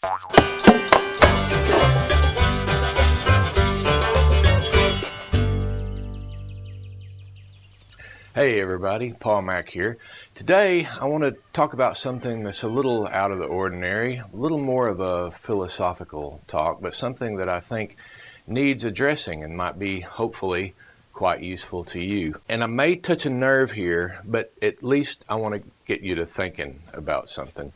Hey everybody, Paul Mack here. Today I want to talk about something that's a little out of the ordinary, a little more of a philosophical talk, but something that I think needs addressing and might be hopefully quite useful to you. And I may touch a nerve here, but at least I want to get you to thinking about something.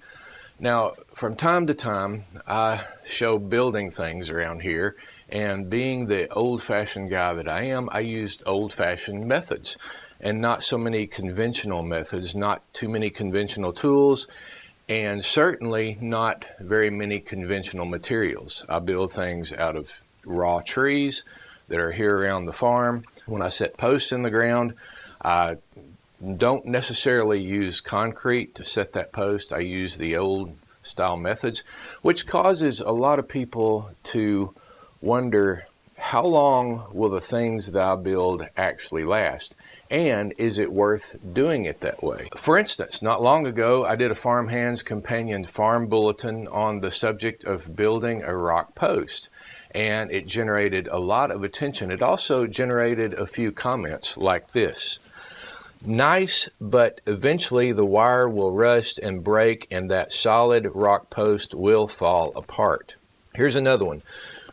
Now, from time to time, I show building things around here, and being the old-fashioned guy that I am, I used old-fashioned methods and not so many conventional methods, not too many conventional tools, and certainly not very many conventional materials. I build things out of raw trees that are here around the farm. When I set posts in the ground, I don't necessarily use concrete to set that post. I use the old style methods, which causes a lot of people to wonder, how long will the things that I build actually last? And is it worth doing it that way? For instance, not long ago, I did a Farmhands Companion Farm Bulletin on the subject of building a rock post, and it generated a lot of attention. It also generated a few comments like this. Nice, but eventually the wire will rust and break and that solid rock post will fall apart. Here's another one.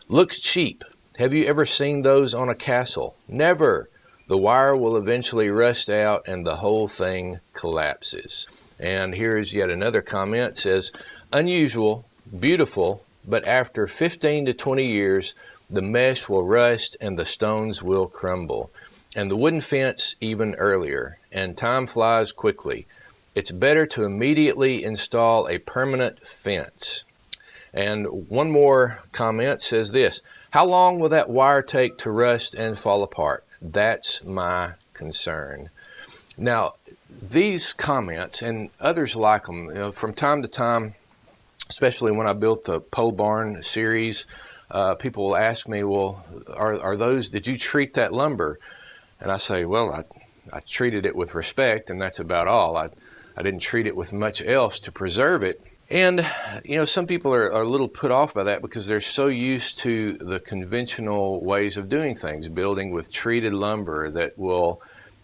Looks cheap. Have you ever seen those on a castle? Never. The wire will eventually rust out and the whole thing collapses. And here's yet another comment. It says, unusual, beautiful, but after 15 to 20 years, the mesh will rust and the stones will crumble. And the wooden fence even earlier. And time flies quickly. It's better to immediately install a permanent fence. And one more comment says this, how long will that wire take to rust and fall apart? That's my concern. Now, these comments and others like them, from time to time, especially when I built the pole barn series, people will ask me, well, are those, did you treat that lumber? And I say, well, I treated it with respect, and that's about all. I didn't treat it with much else to preserve it. And, some people are a little put off by that because they're so used to the conventional ways of doing things, building with treated lumber that will,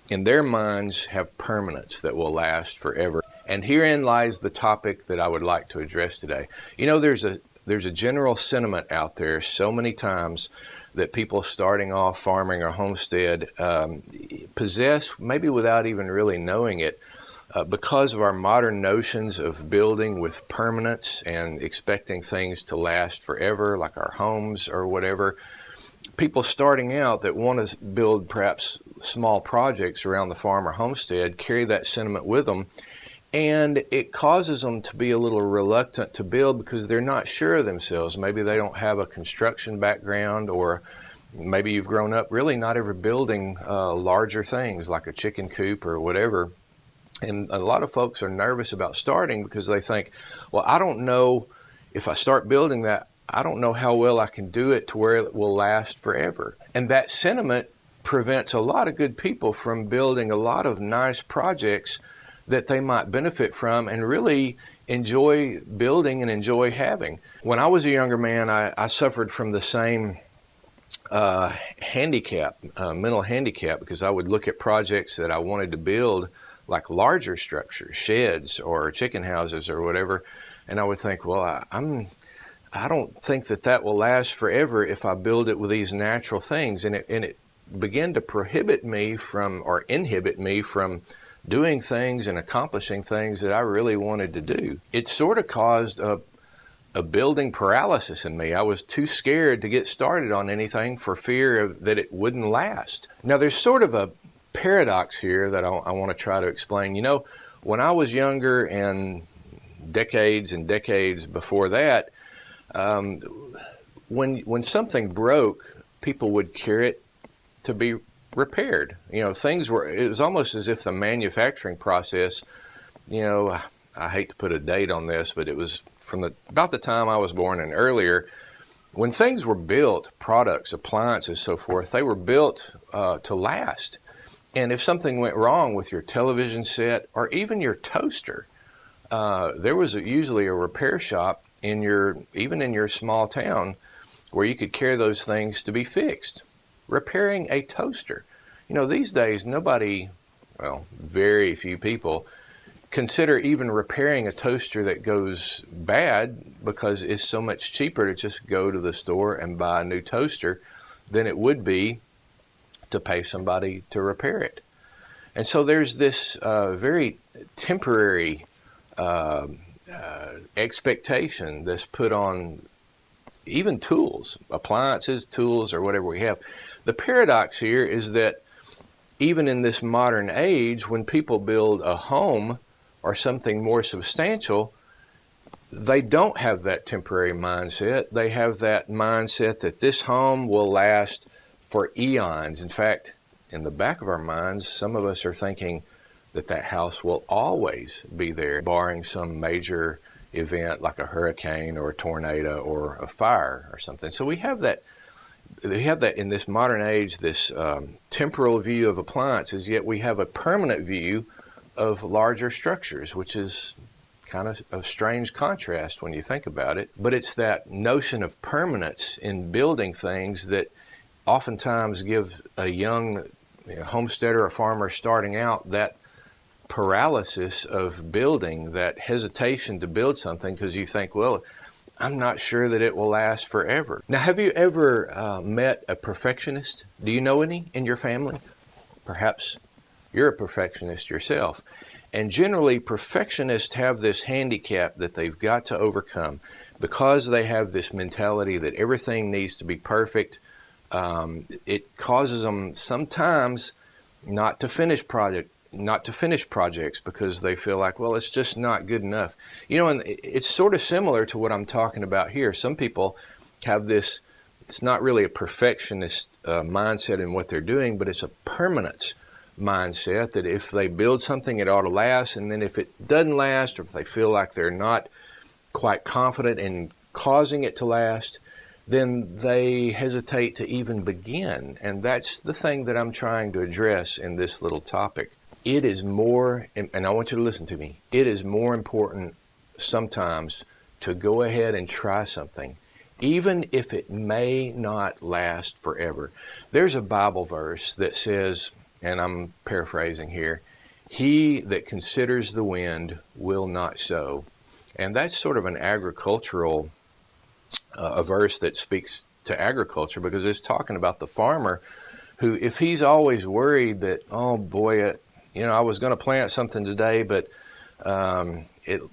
in their minds, have permanence, that will last forever. And herein lies the topic that I would like to address today. There's a general sentiment out there so many times that people starting off farming or homestead possess, maybe without even really knowing it, because of our modern notions of building with permanence and expecting things to last forever, like our homes or whatever. People starting out that want to build perhaps small projects around the farm or homestead carry that sentiment with them, and it causes them to be a little reluctant to build because they're not sure of themselves. Maybe they don't have a construction background, or maybe you've grown up really not ever building larger things like a chicken coop or whatever. And a lot of folks are nervous about starting because they think, well, I don't know if I start building that, I don't know how well I can do it to where it will last forever. And that sentiment prevents a lot of good people from building a lot of nice projects that they might benefit from and really enjoy building and enjoy having. When I was a younger man, I suffered from the same handicap, mental handicap, because I would look at projects that I wanted to build, like larger structures, sheds or chicken houses or whatever, and I would think, well, I don't think that will last forever if I build it with these natural things, and it began to prohibit me from, or inhibit me from, doing things and accomplishing things that I really wanted to do. It sort of caused a building paralysis in me. I was too scared to get started on anything for fear that it wouldn't last. Now, there's sort of a paradox here that I want to try to explain. When I was younger and decades and decades before that, when something broke, people would cure it to be repaired. It was almost as if the manufacturing process, I hate to put a date on this, but it was from about the time I was born and earlier. When things were built, products, appliances, so forth, they were built to last. And if something went wrong with your television set or even your toaster, there was usually a repair shop even in your small town where you could carry those things to be fixed. Repairing a toaster. These days very few people consider even repairing a toaster that goes bad, because it's so much cheaper to just go to the store and buy a new toaster than it would be to pay somebody to repair it. And so there's this very temporary expectation that's put on even tools, appliances, tools, or whatever we have. The paradox here is that even in this modern age, when people build a home or something more substantial, they don't have that temporary mindset. They have that mindset that this home will last for eons. In fact, in the back of our minds, some of us are thinking that house will always be there, barring some major event like a hurricane or a tornado or a fire or something. So we have that in this modern age, this temporal view of appliances, yet we have a permanent view of larger structures, which is kind of a strange contrast when you think about it. But it's that notion of permanence in building things that oftentimes give a young homesteader or farmer starting out that paralysis of building, that hesitation to build something because you think, well, I'm not sure that it will last forever. Now, have you ever met a perfectionist? Do you know any in your family? Perhaps you're a perfectionist yourself. And generally, perfectionists have this handicap that they've got to overcome because they have this mentality that everything needs to be perfect. It causes them sometimes not to finish projects because they feel like, well, it's just not good enough. And it's sort of similar to what I'm talking about here. Some people have this, it's not really a perfectionist mindset in what they're doing, but it's a permanence mindset that if they build something, it ought to last. And then if it doesn't last, or if they feel like they're not quite confident in causing it to last, then they hesitate to even begin. And that's the thing that I'm trying to address in this little topic. It is more, and I want you to listen to me, it is more important sometimes to go ahead and try something, even if it may not last forever. There's a Bible verse that says, and I'm paraphrasing here, "He that considers the wind will not sow." And that's sort of an agricultural, a verse that speaks to agriculture, because it's talking about the farmer who, if he's always worried that, oh boy, I was going to plant something today, but the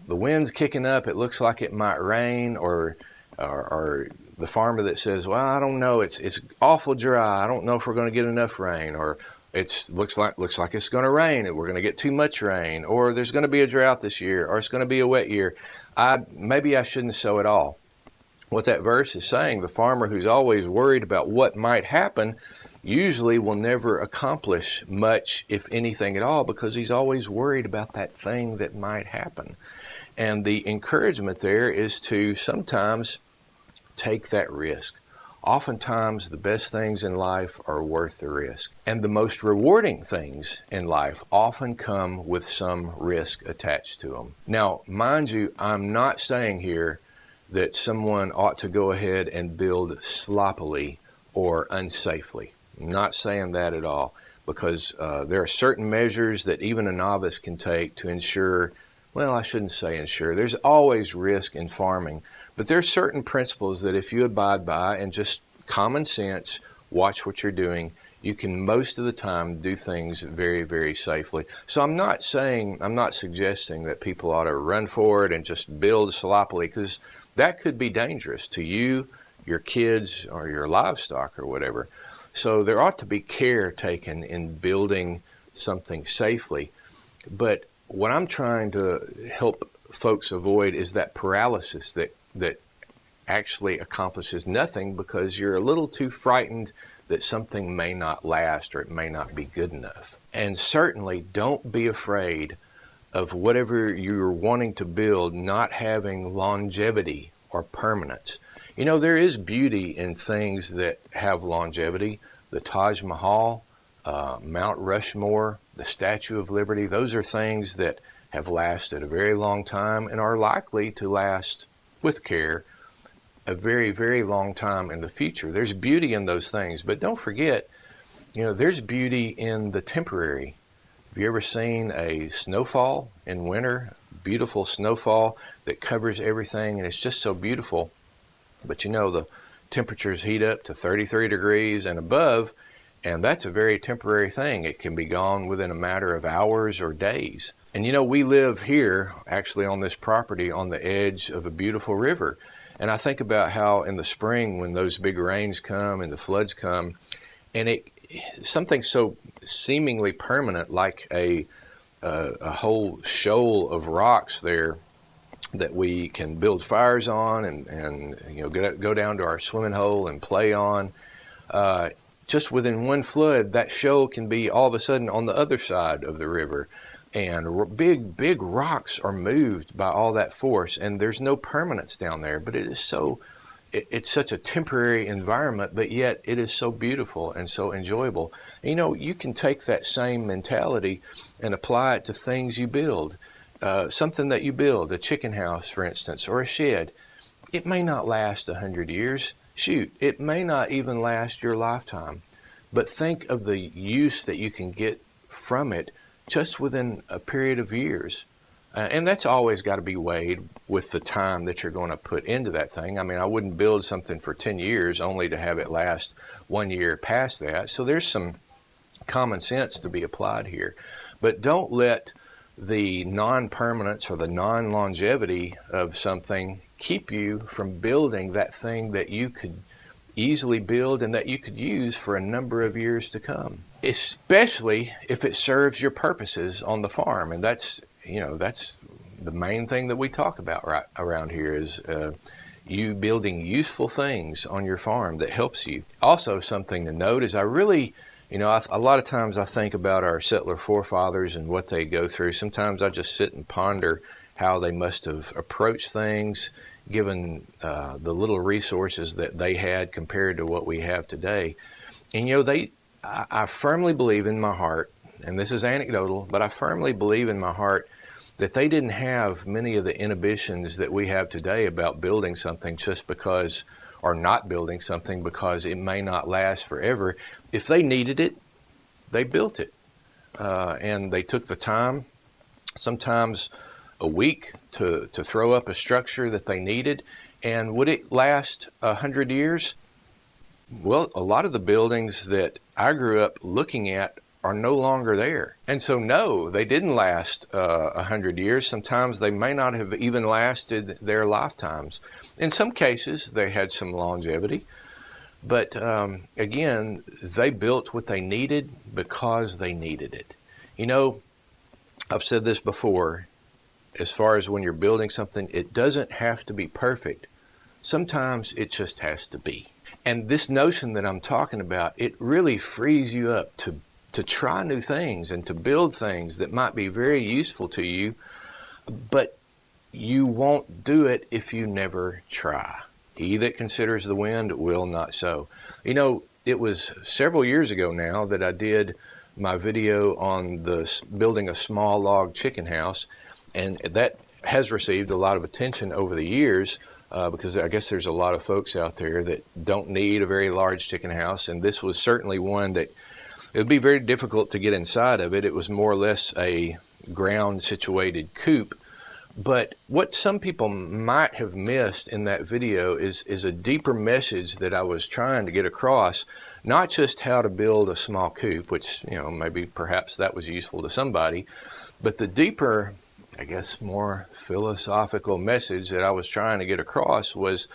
wind's kicking up, it looks like it might rain, or the farmer that says, well, I don't know, it's awful dry, I don't know if we're going to get enough rain, or it looks like it's going to rain, and we're going to get too much rain, or there's going to be a drought this year, or it's going to be a wet year. Maybe I shouldn't sow at all. What that verse is saying, the farmer who's always worried about what might happen usually will never accomplish much, if anything at all, because he's always worried about that thing that might happen. And the encouragement there is to sometimes take that risk. Oftentimes, the best things in life are worth the risk. And the most rewarding things in life often come with some risk attached to them. Now, mind you, I'm not saying here that someone ought to go ahead and build sloppily or unsafely. I'm not saying that at all, because there are certain measures that even a novice can take to ensure, well, I shouldn't say ensure. There's always risk in farming. But there are certain principles that if you abide by and just common sense, watch what you're doing, you can most of the time do things very, very safely. So I'm not suggesting that people ought to run forward and just build sloppily, because that could be dangerous to you, your kids, or your livestock, or whatever. So there ought to be care taken in building something safely. But what I'm trying to help folks avoid is that paralysis that actually accomplishes nothing, because you're a little too frightened that something may not last or it may not be good enough. And certainly don't be afraid of whatever you're wanting to build not having longevity or permanence. There is beauty in things that have longevity. The Taj Mahal, Mount Rushmore, the Statue of Liberty, those are things that have lasted a very long time and are likely to last with care, a very, very long time in the future. There's beauty in those things, but don't forget, there's beauty in the temporary. Have you ever seen a snowfall in winter? Beautiful snowfall that covers everything, and it's just so beautiful. But the temperatures heat up to 33 degrees and above, and that's a very temporary thing. It can be gone within a matter of hours or days. And we live here, actually on this property, on the edge of a beautiful river. And I think about how in the spring, when those big rains come and the floods come, and something so seemingly permanent like a whole shoal of rocks there that we can build fires on and go down to our swimming hole and play on. Just within one flood, that shoal can be all of a sudden on the other side of the river. And big rocks are moved by all that force, and there's no permanence down there. But it's such a temporary environment, but yet it is so beautiful and so enjoyable. You can take that same mentality and apply it to things you build. Something that you build, a chicken house, for instance, or a shed. It may not last 100 years. Shoot, it may not even last your lifetime. But think of the use that you can get from it just within a period of years. And that's always got to be weighed with the time that you're going to put into that thing. I mean, I wouldn't build something for 10 years only to have it last 1 year past that. So there's some common sense to be applied here. But don't let the non-permanence or the non-longevity of something keep you from building that thing that you could easily build and that you could use for a number of years to come, especially if it serves your purposes on the farm. And that's the main thing that we talk about right around here is you building useful things on your farm that helps you. Also, something to note is a lot of times I think about our settler forefathers and what they go through. Sometimes I just sit and ponder how they must have approached things, given the little resources that they had compared to what we have today. And I firmly believe in my heart, and this is anecdotal, but I firmly believe in my heart that they didn't have many of the inhibitions that we have today about building something just because, or not building something because it may not last forever. If they needed it, they built it. And they took the time, sometimes a week, to throw up a structure that they needed. And would it last 100 years? Well, a lot of the buildings that I grew up looking at are no longer there. And so, no, they didn't last 100 years. Sometimes they may not have even lasted their lifetimes. In some cases, they had some longevity. But again, they built what they needed because they needed it. I've said this before, as far as when you're building something, it doesn't have to be perfect. Sometimes it just has to be. And this notion that I'm talking about, it really frees you up to try new things and to build things that might be very useful to you, but you won't do it if you never try. He that considers the wind will not sow. It was several years ago now that I did my video on building a small log chicken house, and that has received a lot of attention over the years because I guess there's a lot of folks out there that don't need a very large chicken house, and this was certainly one that it would be very difficult to get inside of it. It was more or less a ground-situated coop. But what some people might have missed in that video is a deeper message that I was trying to get across, not just how to build a small coop, which, maybe perhaps that was useful to somebody, but the deeper, I guess, more philosophical message that I was trying to get across was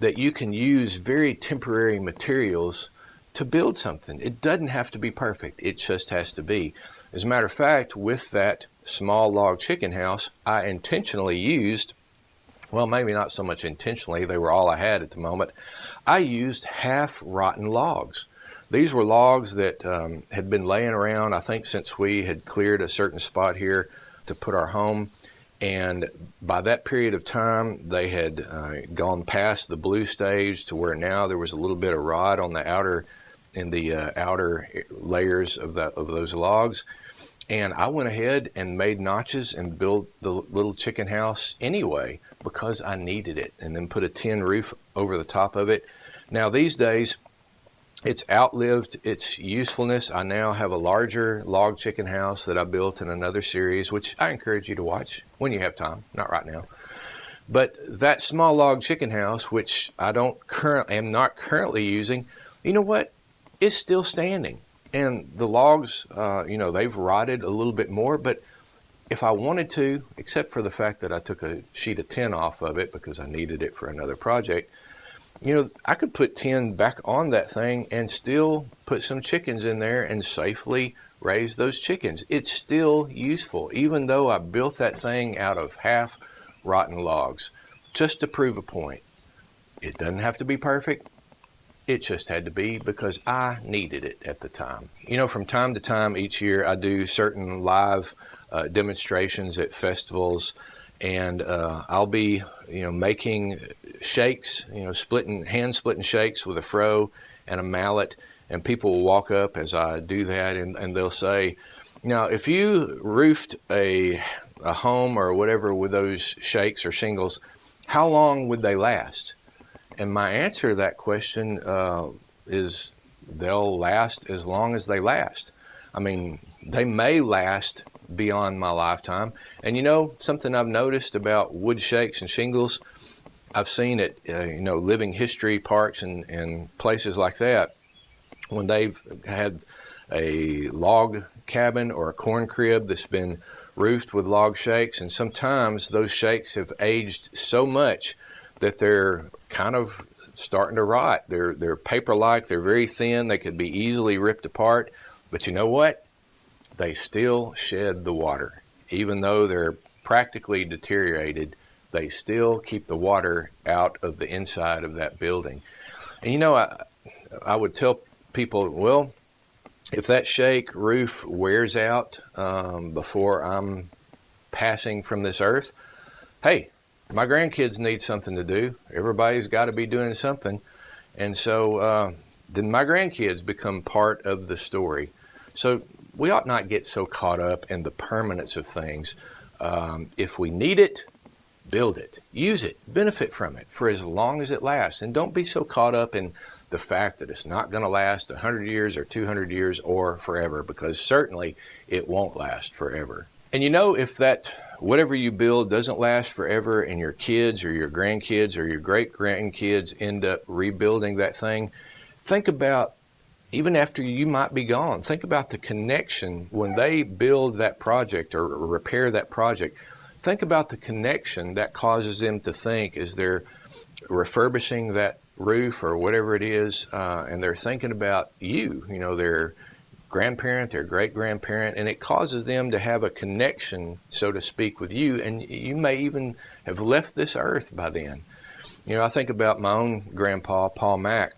that you can use very temporary materials to build something. It doesn't have to be perfect. It just has to be. As a matter of fact, with that small log chicken house, I intentionally used, well, maybe not so much intentionally, they were all I had at the moment, I used half-rotten logs. These were logs that had been laying around, I think, since we had cleared a certain spot here to put our home. And by that period of time, they had gone past the blue stage to where now there was a little bit of rot on the outer layers of those logs. And I went ahead and made notches and built the little chicken house anyway because I needed it, and then put a tin roof over the top of it. Now these days, it's outlived its usefulness. I now have a larger log chicken house that I built in another series, which I encourage you to watch when you have time, not right now. But that small log chicken house, which am not currently using, you know what? It's still standing. And the logs, they've rotted a little bit more, but if I wanted to, except for the fact that I took a sheet of tin off of it because I needed it for another project, I could put tin back on that thing and still put some chickens in there and safely raise those chickens. It's still useful, even though I built that thing out of half rotten logs, just to prove a point. It doesn't have to be perfect. It just had to be because I needed it at the time. From time to time each year, I do certain live demonstrations at festivals, and I'll be, making shakes, hand splitting shakes with a froe and a mallet, and people will walk up as I do that, and they'll say, now, if you roofed a home or whatever with those shakes or shingles, how long would they last? And my answer to that question is they'll last as long as they last. I mean, they may last beyond my lifetime. And something I've noticed about wood shakes and shingles, I've seen it, living history parks and places like that, when they've had a log cabin or a corn crib that's been roofed with log shakes, and sometimes those shakes have aged so much that they're kind of starting to rot. They're paper-like, they're very thin, they could be easily ripped apart, but you know what? They still shed the water. Even though they're practically deteriorated, they still keep the water out of the inside of that building. And I would tell people, well, if that shake roof wears out before I'm passing from this earth, hey, my grandkids need something to do. Everybody's got to be doing something. And so then my grandkids become part of the story. So we ought not get so caught up in the permanence of things. If we need it, build it, use it, benefit from it for as long as it lasts. And don't be so caught up in the fact that it's not going to last 100 years or 200 years or forever, because certainly it won't last forever. And if that whatever you build doesn't last forever and your kids or your grandkids or your great-grandkids end up rebuilding that thing, think about, even after you might be gone, think about the connection when they build that project or repair that project. Think about the connection that causes them to think as they're refurbishing that roof or whatever it is, and they're thinking about you, their grandparent, their great-grandparent, and it causes them to have a connection, so to speak, with you, and you may even have left this earth by then. I think about my own grandpa, Paul Mack,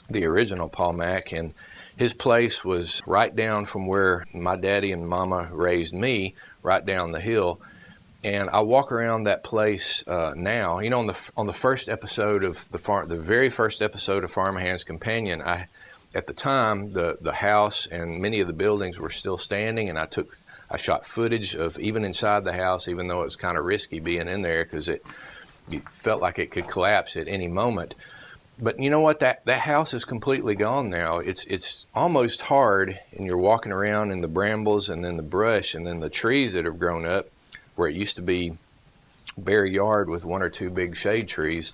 the original Paul Mack, and his place was right down from where my daddy and mama raised me, right down the hill. And I walk around that place now. On the first episode of the very first episode of Farm Hand's Companion, at the time the house and many of the buildings were still standing, and I shot footage of even inside the house, even though it was kind of risky being in there because it felt like it could collapse at any moment. But you know what? That house is completely gone now. It's almost hard, and you're walking around in the brambles and then the brush and then the trees that have grown up, where it used to be bare yard with one or two big shade trees.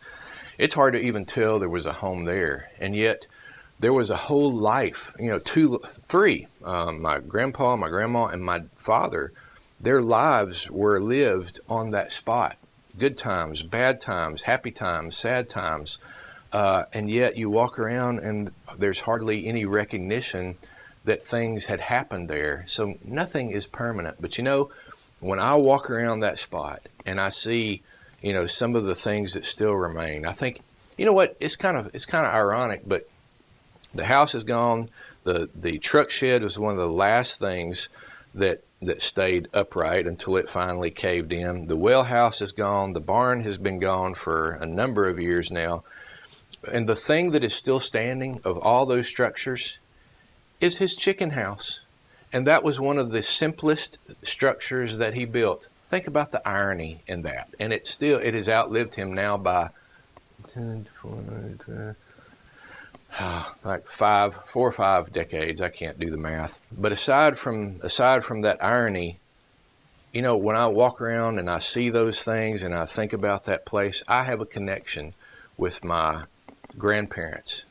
It's hard to even tell there was a home there. And yet there was a whole life, three, my grandpa, my grandma, and my father, their lives were lived on that spot. Good times, bad times, happy times, sad times. And yet you walk around and there's hardly any recognition that things had happened there. So nothing is permanent. But when I walk around that spot and I see, some of the things that still remain, I think, what? It's kind of ironic, but the house is gone. The truck shed was one of the last things that stayed upright until it finally caved in. The well house is gone. The barn has been gone for a number of years now. And the thing that is still standing of all those structures is his chicken house. And that was one of the simplest structures that he built. Think about the irony in that. And it has outlived him now by like 4 or 5 decades. I can't do the math. But aside from that irony, you know, when I walk around and I see those things and I think about that place, I have a connection with my grandparents.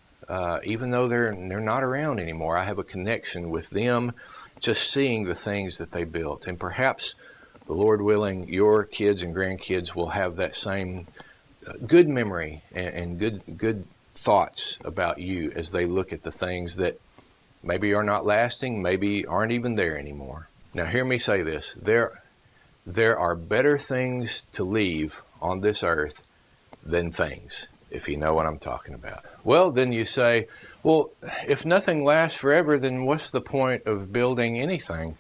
Even though they're not around anymore, I have a connection with them just seeing the things that they built. And perhaps, the Lord willing, your kids and grandkids will have that same good memory and good thoughts about you as they look at the things that maybe are not lasting, maybe aren't even there anymore. Now hear me say this. There are better things to leave on this earth than things, if you know what I'm talking about. Well, then you say, well, if nothing lasts forever, then what's the point of building anything?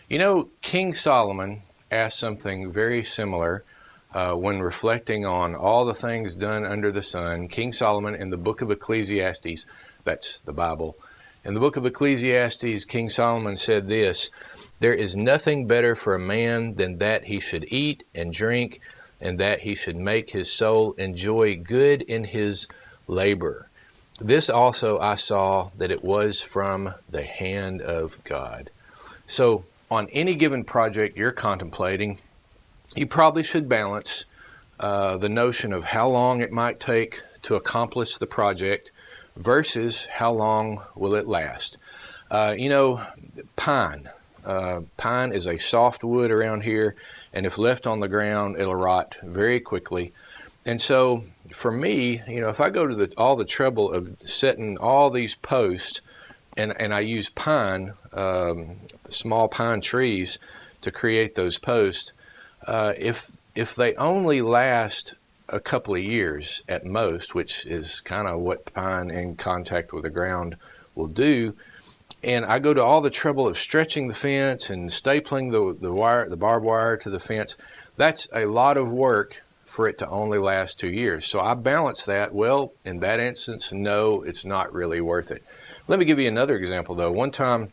You know, King Solomon asked something very similar when reflecting on all the things done under the sun. King Solomon in the book of Ecclesiastes, that's the Bible. In the book of Ecclesiastes, King Solomon said this: "There is nothing better for a man than that he should eat and drink, and that he should make his soul enjoy good in his labor. This also I saw that it was from the hand of God." So on any given project you're contemplating, you probably should balance the notion of how long it might take to accomplish the project versus how long will it last. You know, pine is a soft wood around here, and if left on the ground, it'll rot very quickly. And so for me, you know, if I go to all the trouble of setting all these posts, and I use pine, small pine trees to create those posts, if they only last a couple of years at most, which is kind of what pine in contact with the ground will do, and I go to all the trouble of stretching the fence and stapling the barbed wire to the fence, that's a lot of work for it to only last 2 years. So I balance that. Well, in that instance, no, it's not really worth it. Let me give you another example, though. One time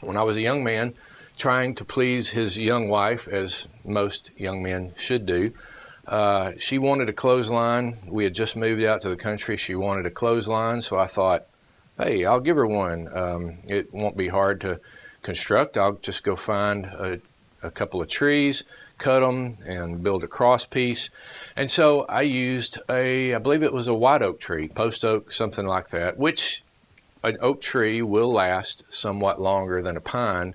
when I was a young man trying to please his young wife, as most young men should do, she wanted a clothesline. We had just moved out to the country. She wanted a clothesline, so I thought, hey, I'll give her one. It won't be hard to construct. I'll just go find a couple of trees, cut them, and build a cross piece. And so I used I believe it was a white oak tree, post oak, something like that, which an oak tree will last somewhat longer than a pine,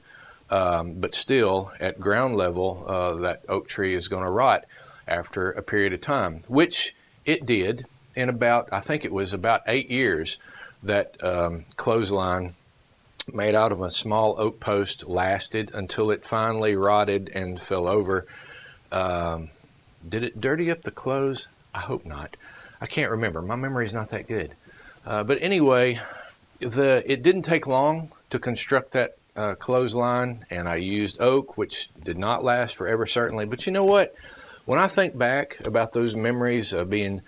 but still at ground level, that oak tree is going to rot after a period of time, which it did in I think it was about 8 years. That clothesline made out of a small oak post lasted until it finally rotted and fell over. Did it dirty up the clothes? I hope not. I can't remember. My memory's not that good. But anyway, it didn't take long to construct that clothesline, and I used oak, which did not last forever, certainly. But you know what? When I think back about those memories of being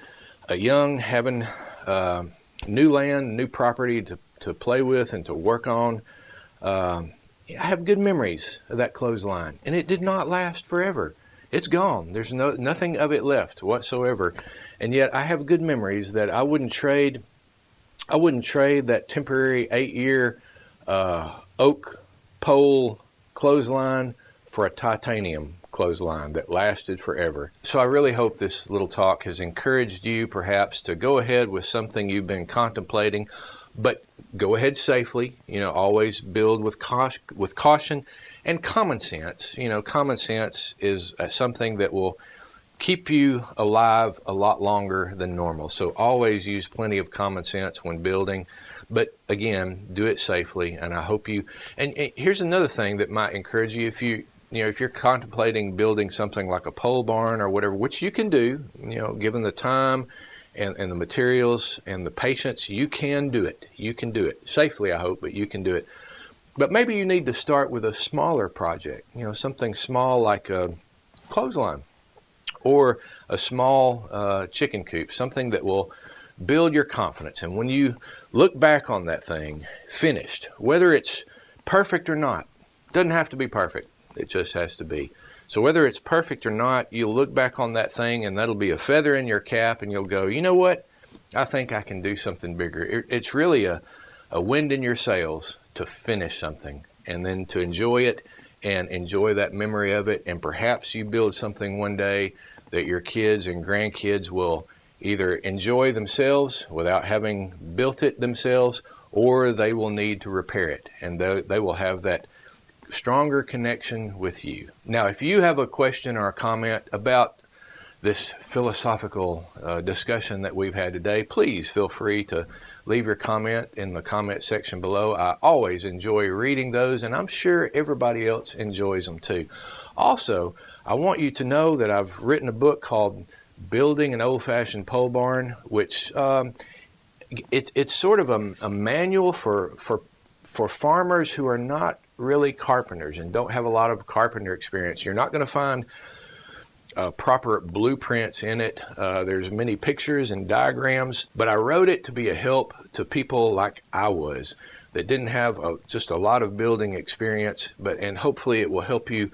young, having new land, new property to play with and to work on, I have good memories of that clothesline, and it did not last forever. It's gone. There's nothing of it left whatsoever, and yet I have good memories that I wouldn't trade that temporary 8-year oak pole clothesline for a titanium clothesline that lasted forever. So I really hope this little talk has encouraged you perhaps to go ahead with something you've been contemplating, but go ahead safely. You know, always build with caution and common sense. You know, common sense is something that will keep you alive a lot longer than normal. So always use plenty of common sense when building. But again, do it safely. And I hope you, and here's another thing that might encourage you. If you're contemplating building something like a pole barn or whatever, which you can do, given the time and the materials and the patience, you can do it. You can do it safely, I hope, but you can do it. But maybe you need to start with a smaller project, something small like a clothesline or a small chicken coop, something that will build your confidence. And when you look back on that thing finished, whether it's perfect or not, Doesn't have to be perfect. It just has to be. So whether it's perfect or not, you'll look back on that thing and that'll be a feather in your cap, and you'll go, you know what? I think I can do something bigger. It's really a wind in your sails to finish something and then to enjoy it and enjoy that memory of it. And perhaps you build something one day that your kids and grandkids will either enjoy themselves without having built it themselves, or they will need to repair it, and they will have that stronger connection with you. Now, if you have a question or a comment about this philosophical discussion that we've had today, please feel free to leave your comment in the comment section below. I always enjoy reading those, and I'm sure everybody else enjoys them too. Also, I want you to know that I've written a book called Building an Old-Fashioned Pole Barn, which it's sort of a manual for farmers who are not really carpenters and don't have a lot of carpenter experience. You're not going to find proper blueprints in it. There's many pictures and diagrams, but I wrote it to be a help to people like I was that didn't have just a lot of building experience, and hopefully it will help you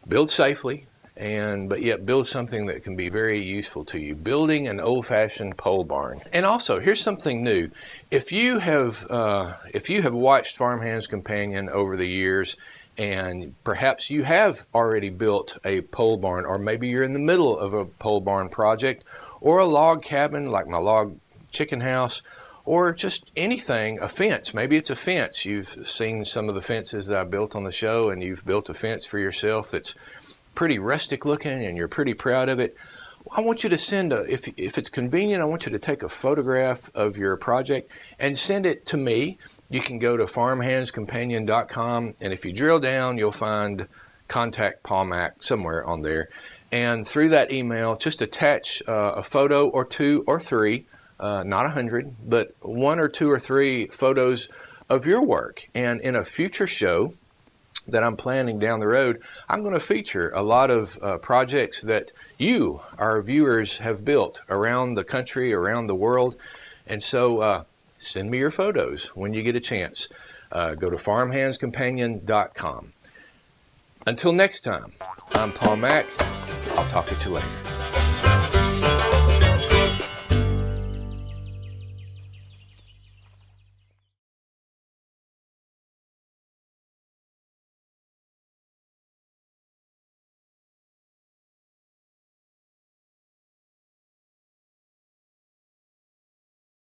build safely, but yet build something that can be very useful to you. Building an old-fashioned pole barn. And also, here's something new. If you have watched Farmhand's Companion over the years, and perhaps you have already built a pole barn, or maybe you're in the middle of a pole barn project, or a log cabin like my log chicken house, or just anything, a fence. Maybe it's a fence. You've seen some of the fences that I built on the show, and you've built a fence for yourself that's pretty rustic looking and you're pretty proud of it. I want you to send if it's convenient, I want you to take a photograph of your project and send it to me. You can go to farmhandscompanion.com, and if you drill down, you'll find contact Paul Mack somewhere on there. And through that email, just attach a photo or two or three, not 100, but 1 or 2 or 3 photos of your work. And in a future show that I'm planning down the road, I'm going to feature a lot of projects that you, our viewers, have built around the country, around the world. And so send me your photos when you get a chance. Go to farmhandscompanion.com. Until next time, I'm Paul Mack. I'll talk to you later.